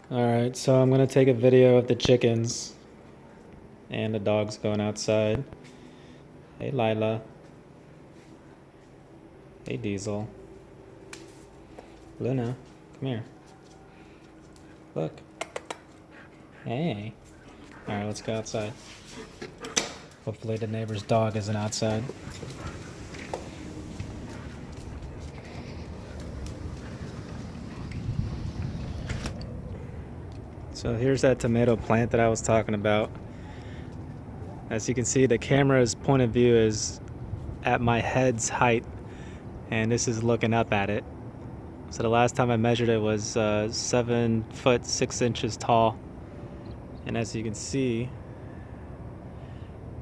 Alright, so I'm gonna take a video of the chickens and the dogs going outside. Hey Lila. Hey Diesel. Luna, come here. Look. Hey. Alright, let's go outside. Hopefully the neighbor's dog isn't outside. So here's that tomato plant that I was talking about. As you can see, the camera's point of view is at my head's height, and this is looking up at it. So the last time I measured it was 7 foot 6 inches tall. And as you can see,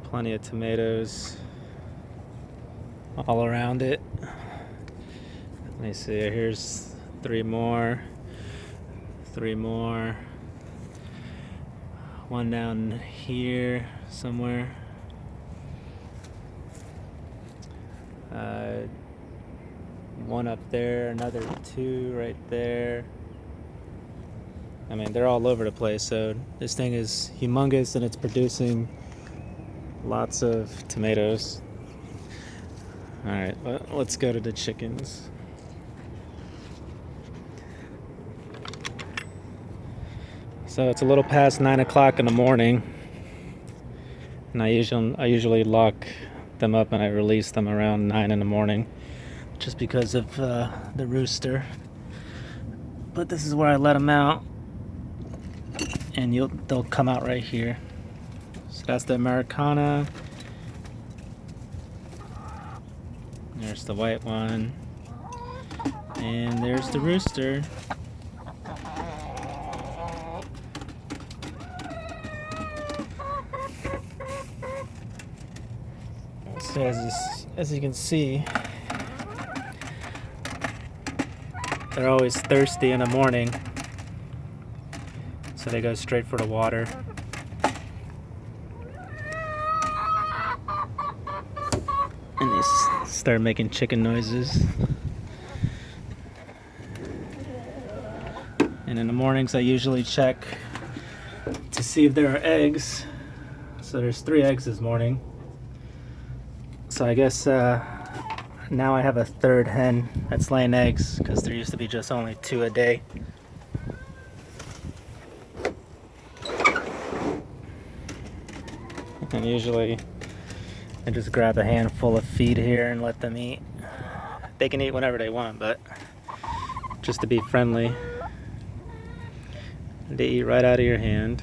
plenty of tomatoes all around it. Let me see, here's 3 more. 3 more. One down here somewhere. One up there, another 2 right there. I mean, they're all over the place, so this thing is humongous and it's producing lots of tomatoes. Alright, let's go to the chickens. So it's a little past 9 o'clock in the morning, and I usually lock them up and I release them around 9 in the morning, just because of the rooster. But this is where I let them out, and they'll come out right here. So that's the Americana. There's the white one, and there's the rooster. So as you can see, they're always thirsty in the morning, so they go straight for the water. And they start making chicken noises. And in the mornings I usually check to see if there are eggs. So there's 3 eggs this morning. So I guess now I have a 3rd hen that's laying eggs, because there used to be just only 2 a day. And usually I just grab a handful of feed here and let them eat. They can eat whenever they want, but just to be friendly, they eat right out of your hand.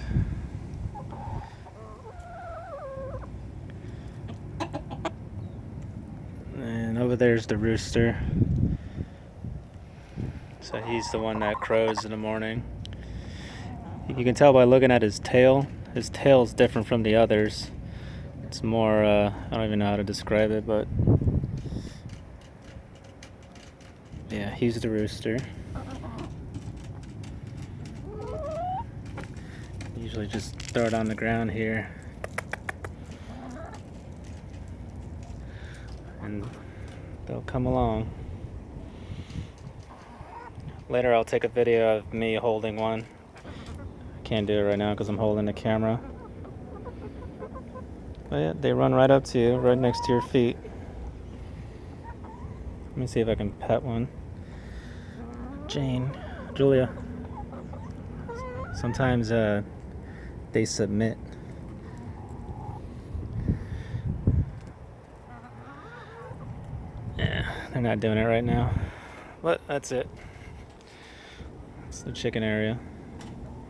And over there's the rooster. So he's the one that crows in the morning. You can tell by looking at his tail. His tail's different from the others. It's more, I don't even know how to describe it, but yeah, he's the rooster. Usually just throw it on the ground here, and they'll come along. Later I'll take a video of me holding one. I can't do it right now because I'm holding the camera. But yeah, they run right up to you, right next to your feet. Let me see if I can pet one. Jane, Julia. Sometimes they submit. Yeah, they're not doing it right now. But that's it. It's the chicken area.